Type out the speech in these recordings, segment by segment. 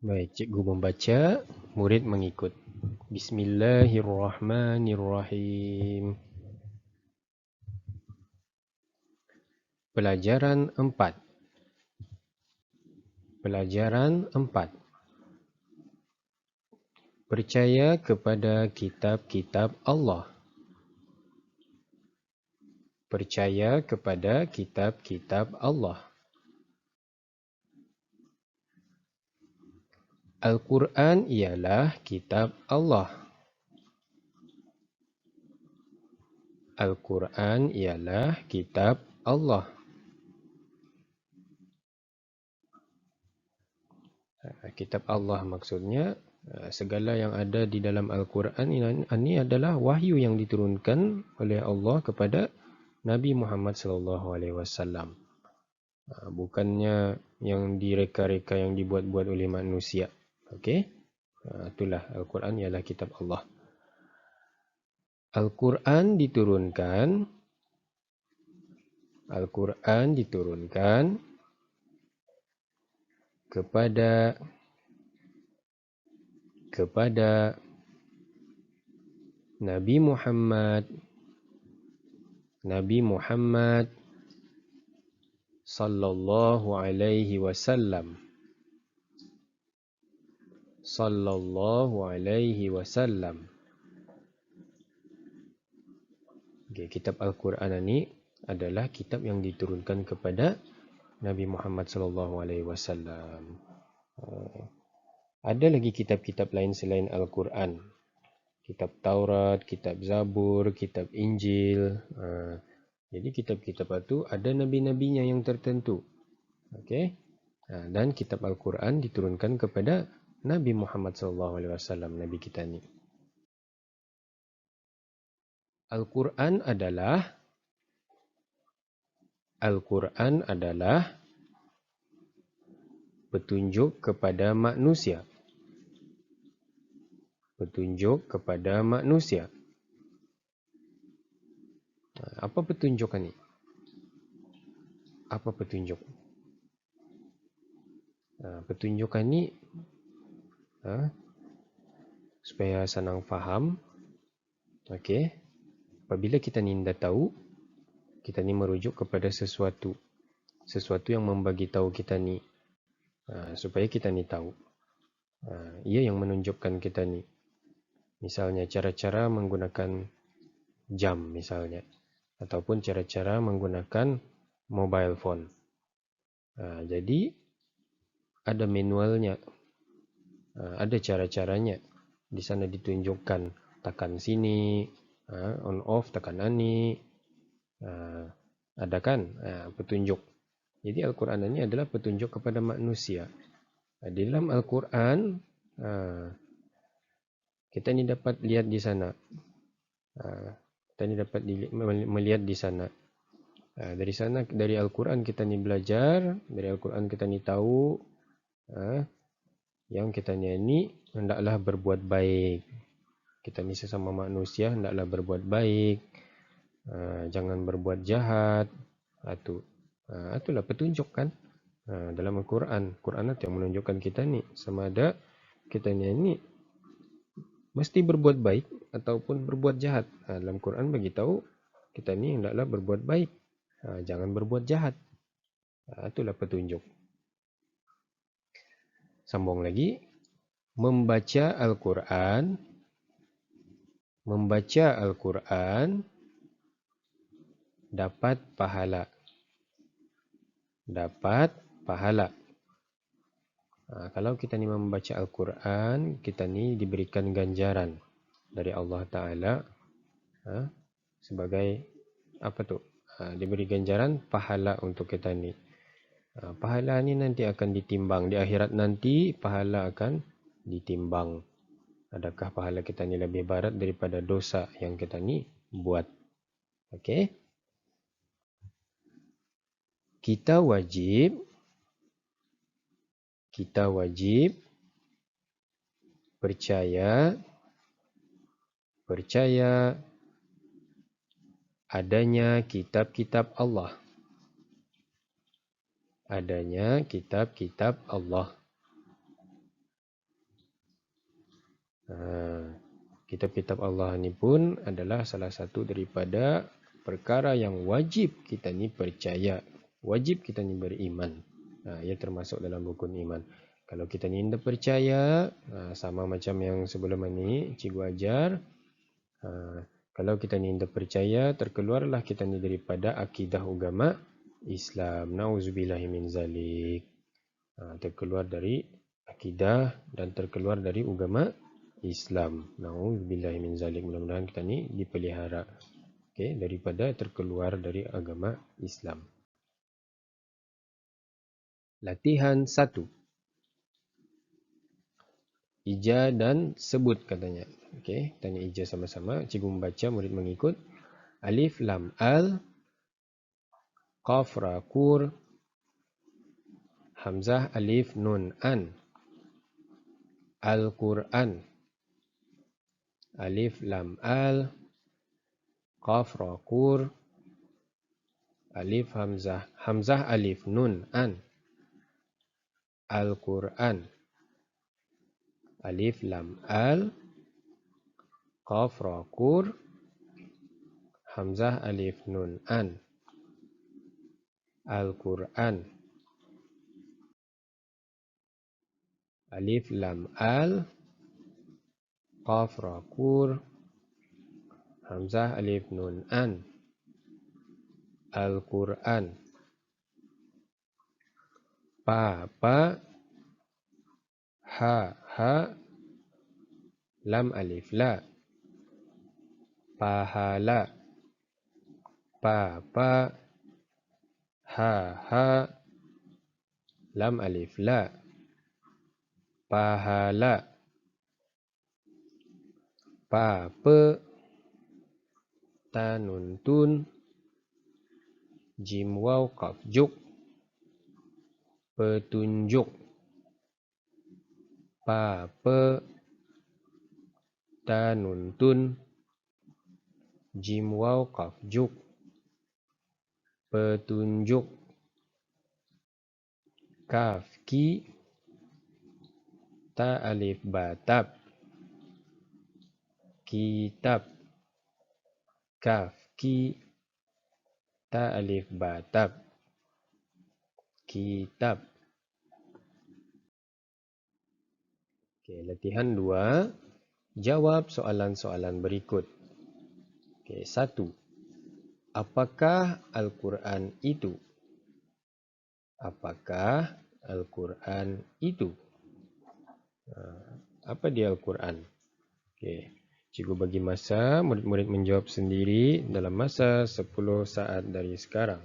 Baik, cikgu membaca, murid mengikut. Bismillahirrahmanirrahim. Pelajaran 4. Pelajaran 4. Percaya kepada kitab-kitab Allah. Percaya kepada kitab-kitab Allah. Al-Quran ialah kitab Allah. Al-Quran ialah kitab Allah. Kitab Allah maksudnya segala yang ada di dalam Al-Quran ini adalah wahyu yang diturunkan oleh Allah kepada Nabi Muhammad SAW. Bukannya yang direka-reka, yang dibuat-buat oleh manusia. Okey? Itulah Al-Quran ialah kitab Allah. Al-Quran diturunkan kepada Nabi Muhammad sallallahu alaihi wasallam. Okay, kitab Al-Quran ini adalah kitab yang diturunkan kepada Nabi Muhammad sallallahu alaihi wasallam. Ada lagi kitab-kitab lain selain Al-Quran. Kitab Taurat, kitab Zabur, kitab Injil. Jadi kitab-kitab itu ada nabi-nabinya yang tertentu. Okey. Dan kitab Al-Quran diturunkan kepada Nabi Muhammad SAW, Nabi kita ni. Al-Quran adalah petunjuk kepada manusia. Petunjuk kepada manusia. Apa petunjuk ni? Apa petunjuk? Petunjukan ni supaya senang faham. Okey. Apabila kita ni dah tahu, kita ni merujuk kepada sesuatu yang membagi tahu kita ni, supaya kita ni tahu. Ia yang menunjukkan kita ni. Misalnya cara-cara menggunakan jam misalnya, ataupun cara-cara menggunakan mobile phone. Jadi ada manualnya, ada cara-caranya. Di sana ditunjukkan tekan sini, on off tekan ni, ada kan petunjuk. Jadi Al-Quran ini adalah petunjuk kepada manusia. Di dalam Al-Quran kita ni dapat lihat di sana. Kita ni dapat melihat di sana. Dari sana, dari Al-Quran kita ni belajar, dari Al-Quran kita ni tahu yang kita ni hendaklah berbuat baik. Kita ni sesama manusia hendaklah berbuat baik. Jangan berbuat jahat. Itulah petunjuk kan dalam Al-Quran. Quran itu yang menunjukkan kita ni sama ada kita ni mesti berbuat baik ataupun berbuat jahat. Dalam Quran bagi tahu kita ni hendaklah berbuat baik. Jangan berbuat jahat. Itulah petunjuk. Sambung lagi. Membaca Al-Quran dapat pahala. Kalau kita ni membaca Al-Quran, kita ni diberikan ganjaran dari Allah Ta'ala sebagai apa tu? Diberi ganjaran pahala untuk kita ni. Pahala ni nanti akan ditimbang. Di akhirat nanti pahala akan ditimbang. Adakah pahala kita ni lebih berat daripada dosa yang kita ni buat? Okey. Kita wajib percaya adanya kitab-kitab Allah. Kitab-kitab Allah ni pun adalah salah satu daripada perkara yang wajib kita ni percaya, wajib kita ni beriman. Ia termasuk dalam rukun iman. Kalau kita ni tidak percaya, sama macam yang sebelum ini cikgu ajar, kalau kita ni tidak percaya, terkeluarlah kita ni daripada akidah agama Islam. Nauzubillahi min zalik. Terkeluar dari akidah dan terkeluar dari agama Islam. Nauzubillahi min zalik. Mudah-mudahan kita ni dipelihara daripada terkeluar dari agama Islam. Latihan 1. Ija dan sebut katanya. Tanya ija sama-sama. Cikgu membaca, murid mengikut. Alif lam al, qaf ra kur, hamzah alif nun an. Al-Quran. Alif lam al, qaf ra kur, alif hamzah, hamzah alif nun an. Al-Quran. Alif lam al, qaf ra kur, hamzah alif nun an. Al-Quran. Alif lam al, qaf ra kur, hamzah alif nun an. Al-Quran. Pa pa, ha ha, lam alif la. Pahala. Pa pa, ha ha, lam alif la. Pahala. Pa pe, ta nun tun, jim waw qaf juk. Petunjuk. Pa pe, ta nun tun, jim waw qaf juk. Petunjuk. Kaf ki, ta alif ba tab. Kitab. Kaf ki, ta alif ba tab. Kitab. Latihan 2. Jawab soalan-soalan berikut. 1. Apakah Al-Quran itu? Apakah Al-Quran itu? Apa dia Al-Quran? Cikgu bagi masa, murid-murid menjawab sendiri dalam masa 10 saat dari sekarang.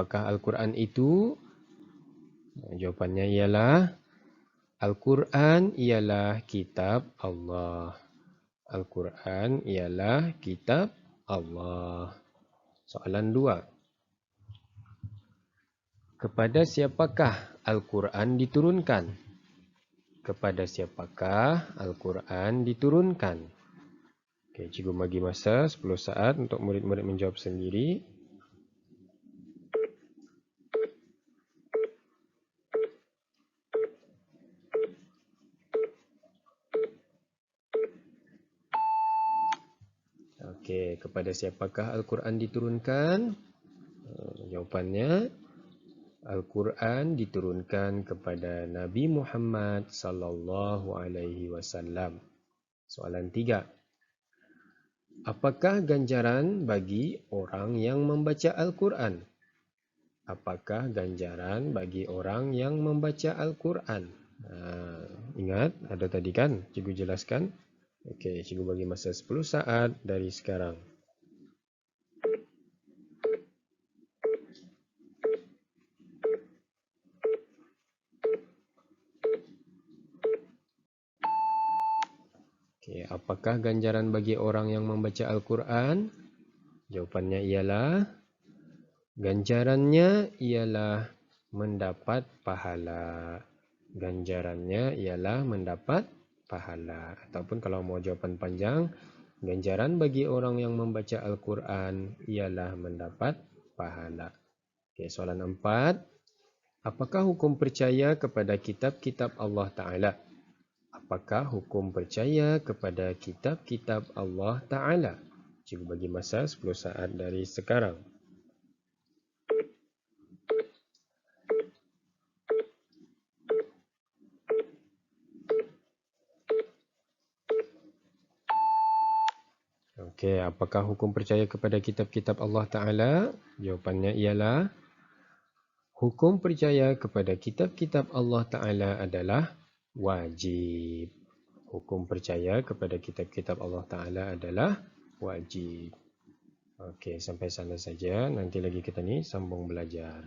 Apakah Al-Quran itu? Jawapannya ialah Al-Quran ialah kitab Allah. Al-Quran ialah kitab Allah. Soalan 2. Kepada siapakah Al-Quran diturunkan? Kepada siapakah Al-Quran diturunkan? Cikgu bagi masa 10 saat untuk murid-murid menjawab sendiri. Kepada siapakah Al-Quran diturunkan? Jawapannya, Al-Quran diturunkan kepada Nabi Muhammad sallallahu alaihi wasallam. Soalan 3. Apakah ganjaran bagi orang yang membaca Al-Quran? Apakah ganjaran bagi orang yang membaca Al-Quran? Ingat, ada tadi kan? Cikgu jelaskan. Cikgu bagi masa 10 saat dari sekarang. Apakah ganjaran bagi orang yang membaca Al-Quran? Jawapannya ialah, ganjarannya ialah mendapat pahala. Ganjarannya ialah mendapat pahala. Ataupun kalau mau jawapan panjang, Ganjaran bagi orang yang membaca Al-Quran ialah mendapat pahala. Okay, soalan 4. Apakah hukum percaya kepada kitab-kitab Allah Ta'ala? Apakah hukum percaya kepada kitab-kitab Allah Ta'ala? Cikgu bagi masa 10 saat dari sekarang. Okey, apakah hukum percaya kepada kitab-kitab Allah Ta'ala? Jawapannya ialah hukum percaya kepada kitab-kitab Allah Ta'ala adalah wajib. Hukum percaya kepada kitab-kitab Allah Ta'ala adalah wajib. Okey, sampai sana saja. Nanti lagi kita ni sambung belajar.